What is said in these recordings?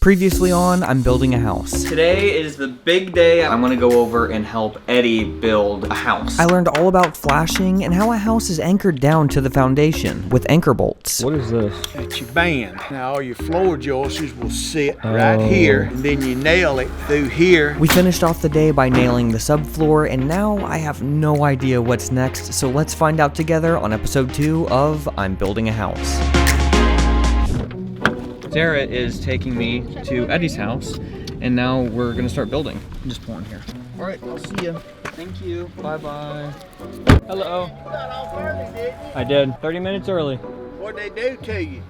Previously on, I'm building a house. Today is the big day. I'm gonna go over and help Eddie build a house. I learned all about flashing and how a house is anchored down to the foundation with anchor bolts. What is this? It's your band. Now all your floor joists will sit right here, and then you nail it through here. We finished off the day by nailing the subfloor, and now I have no idea what's next, so let's find out together on episode 2 of I'm Building a House. Sara is taking me to Eddie's house, and now we're gonna start building. I'm just pulling here. All right, I'll see you. Thank you. Bye-bye. Hello. You got off early, didn't you? I did. 30 minutes early. What'd they do to you?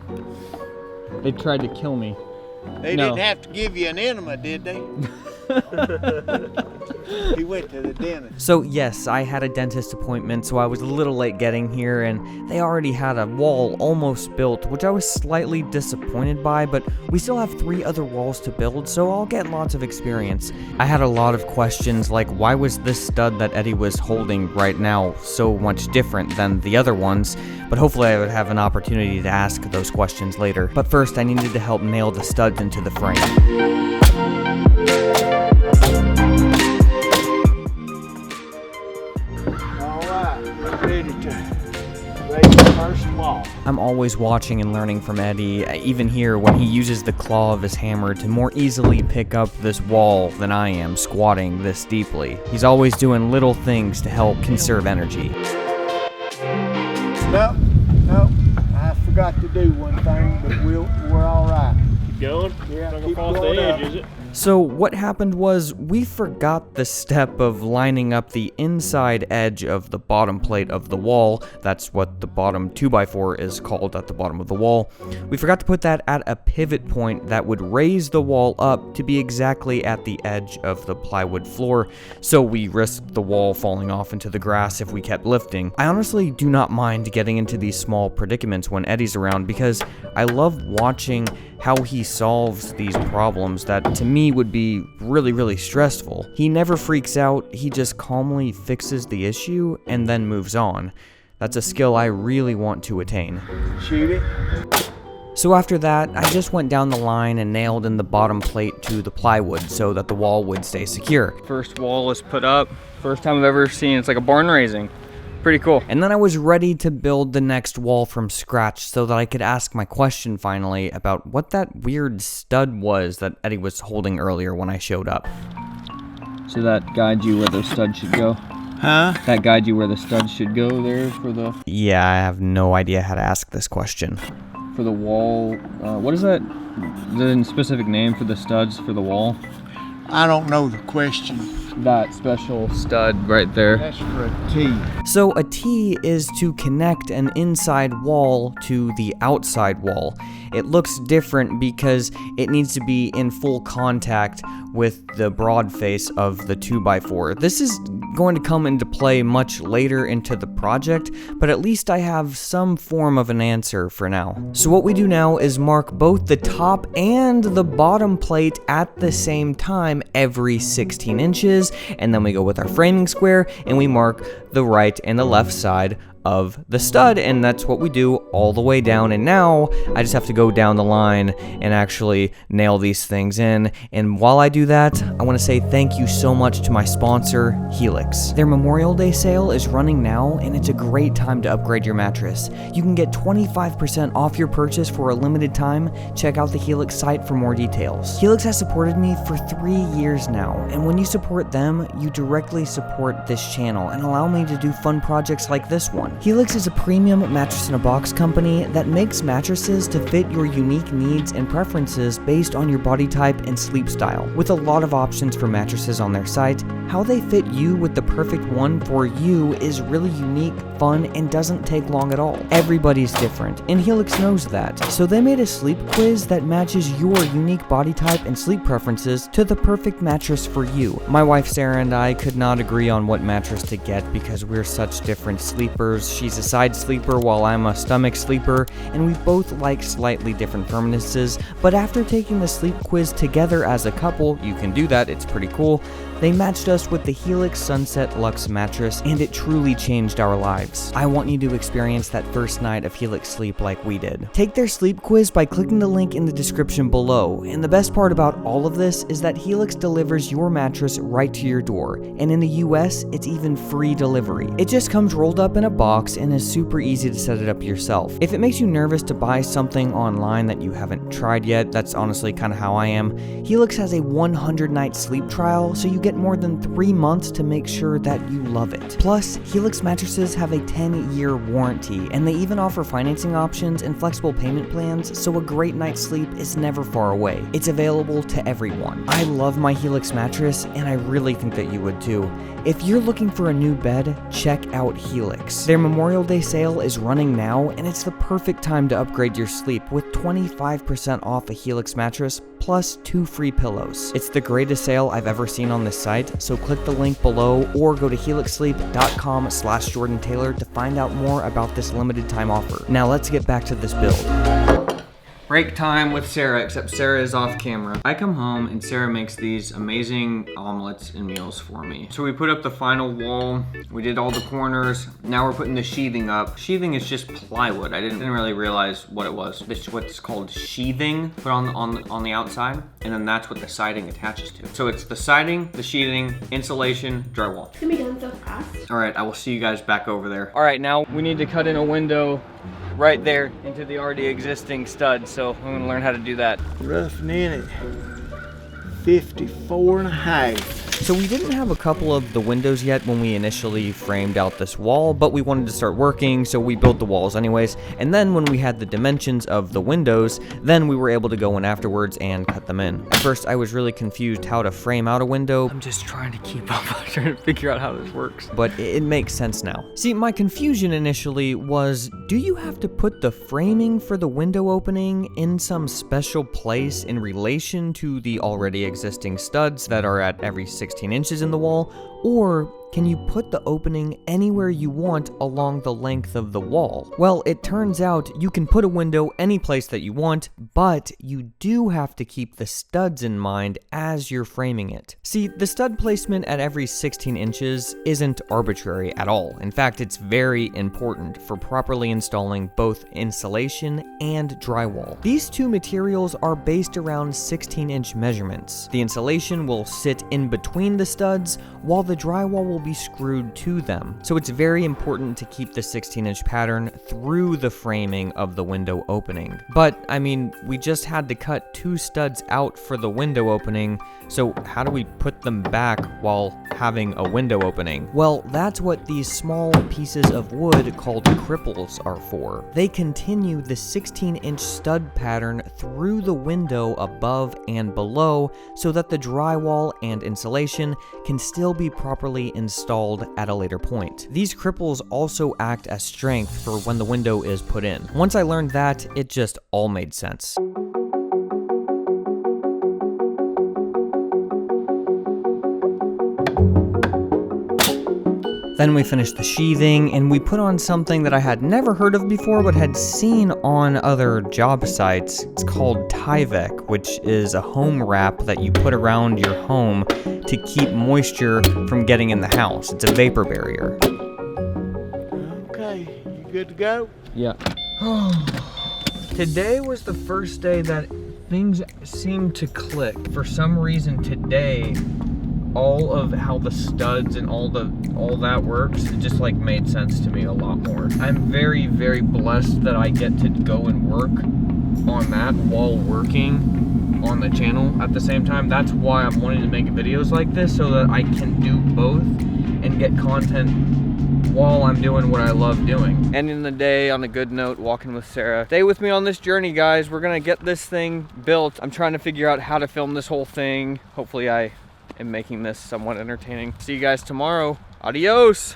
They tried to kill me. They No. didn't have to give you an enema, did they? He went to the dentist. So yes, I had a dentist appointment, so I was a little late getting here, and they already had a wall almost built, which I was slightly disappointed by, but we still have 3 other walls to build, so I'll get lots of experience. I had a lot of questions, like why was this stud that Eddie was holding right now so much different than the other ones, but hopefully I would have an opportunity to ask those questions later. But first, I needed to help nail the studs into the frame. Ready to raise the first wall. I'm always watching and learning from Eddie, even here when he uses the claw of his hammer to more easily pick up this wall than I am squatting this deeply. He's always doing little things to help conserve energy. No, I forgot to do one thing, but we're all right. Keep going? Yeah, Not keep gonna fall off going the up. edge, is it? So what happened was we forgot the step of lining up the inside edge of the bottom plate of the wall. That's what the bottom 2x4 is called at the bottom of the wall. We forgot to put that at a pivot point that would raise the wall up to be exactly at the edge of the plywood floor, so we risked the wall falling off into the grass if we kept lifting. I honestly do not mind getting into these small predicaments when Eddie's around because I love watching how he solves these problems that to me would be really stressful. He never freaks out, he just calmly fixes the issue and then moves on. That's a skill I really want to attain. Shoot it. So after that, I just went down the line and nailed in the bottom plate to the plywood so that the wall would stay secure. First wall is put up. First time I've ever seen, it's like a barn raising. Pretty cool. And then I was ready to build the next wall from scratch so that I could ask my question finally about what that weird stud was that Eddie was holding earlier when I showed up. So that guide you where the stud should go? Huh? That guide you where the stud should go there for the... Yeah, I have no idea how to ask this question. For the wall, what is that? Is there a specific name for the studs for the wall? I don't know the question. That special stud right there. That's for a T. So a T is to connect an inside wall to the outside wall. It looks different because it needs to be in full contact with the broad face of the 2x4. This is going to come into play much later into the project, but at least I have some form of an answer for now. So what we do now is mark both the top and the bottom plate at the same time every 16 inches, and then we go with our framing square and we mark the right and the left side of the stud, and that's what we do all the way down. And now I just have to go down the line and actually nail these things in. And while I do that, I want to say thank you so much to my sponsor, Helix. Their Memorial Day sale is running now, and it's a great time to upgrade your mattress. You can get 25% off your purchase for a limited time. Check out the Helix site for more details. Helix has supported me for 3 years now, and when you support them, you directly support this channel and allow me to do fun projects like this one. Helix is a premium mattress-in-a-box company that makes mattresses to fit your unique needs and preferences based on your body type and sleep style. With a lot of options for mattresses on their site, how they fit you with the perfect one for you is really unique, fun, and doesn't take long at all. Everybody's different, and Helix knows that, so they made a sleep quiz that matches your unique body type and sleep preferences to the perfect mattress for you. My wife Sara and I could not agree on what mattress to get because we're such different sleepers. She's a side sleeper while I'm a stomach sleeper, and we both like slightly different firmnesses, but after taking the sleep quiz together as a couple, you can do that, it's pretty cool, they matched us us with the Helix Sunset Luxe mattress, and it truly changed our lives. I want you to experience that first night of Helix sleep like we did. Take their sleep quiz by clicking the link in the description below, and the best part about all of this is that Helix delivers your mattress right to your door, and in the US, it's even free delivery. It just comes rolled up in a box and is super easy to set it up yourself. If it makes you nervous to buy something online that you haven't tried yet, that's honestly kind of how I am, Helix has a 100-night sleep trial, so you get more than 3 months to make sure that you love it. Plus, Helix mattresses have a 10-year warranty, and they even offer financing options and flexible payment plans, so a great night's sleep is never far away. It's available to everyone. I love my Helix mattress, and I really think that you would too. If you're looking for a new bed, check out Helix. Their Memorial Day sale is running now, and it's the perfect time to upgrade your sleep with 25% off a Helix mattress plus 2 free pillows. It's the greatest sale I've ever seen on this site, so click the link below or go to helixsleep.com/Jordan Taylor to find out more about this limited time offer. Now let's get back to this build. Break time with Sarah, except Sarah is off camera. I come home and Sarah makes these amazing omelets and meals for me. So we put up the final wall, we did all the corners, now we're putting the sheathing up. Sheathing is just plywood. I didn't really realize what it was. This is what's called sheathing, put on the outside, and then that's what the siding attaches to. So it's the siding, the sheathing, insulation, drywall. It's gonna be done so fast. All right, I will see you guys back over there. All right, now we need to cut in a window right there into the already existing stud, so I'm gonna learn how to do that. Roughing in it, 54 and a half. So we didn't have a couple of the windows yet when we initially framed out this wall, but we wanted to start working, so we built the walls anyways. And then when we had the dimensions of the windows, then we were able to go in afterwards and cut them in. At first, I was really confused how to frame out a window. I'm just trying to keep up, I'm trying to figure out how this works. But it makes sense now. See, my confusion initially was, do you have to put the framing for the window opening in some special place in relation to the already existing studs that are at every 16 inches in the wall, or can you put the opening anywhere you want along the length of the wall? Well, it turns out you can put a window any place that you want, but you do have to keep the studs in mind as you're framing it. See, the stud placement at every 16 inches isn't arbitrary at all. In fact, it's very important for properly installing both insulation and drywall. These two materials are based around 16-inch measurements. The insulation will sit in between the studs, while the drywall will be screwed to them. So it's very important to keep the 16-inch pattern through the framing of the window opening. But, I mean, we just had to cut 2 studs out for the window opening, so how do we put them back while having a window opening? Well, that's what these small pieces of wood called cripples are for. They continue the 16-inch stud pattern through the window above and below so that the drywall and insulation can still be properly installed at a later point. These cripples also act as strength for when the window is put in. Once I learned that, it just all made sense. Then we finished the sheathing, and we put on something that I had never heard of before but had seen on other job sites. It's called Tyvek, which is a home wrap that you put around your home to keep moisture from getting in the house. It's a vapor barrier. Okay, you good to go? Yeah. Today was the first day that things seemed to click. For some reason today, all of how the studs and all that works, it just like made sense to me a lot more. I'm very, very blessed that I get to go and work on that while working on the channel at the same time. That's why I'm wanting to make videos like this, so that I can do both and get content while I'm doing what I love doing. Ending the day on a good note, walking with Sarah. Stay with me on this journey, guys. We're gonna get this thing built. I'm trying to figure out how to film this whole thing. Hopefully I am making this somewhat entertaining. See you guys tomorrow. Adios.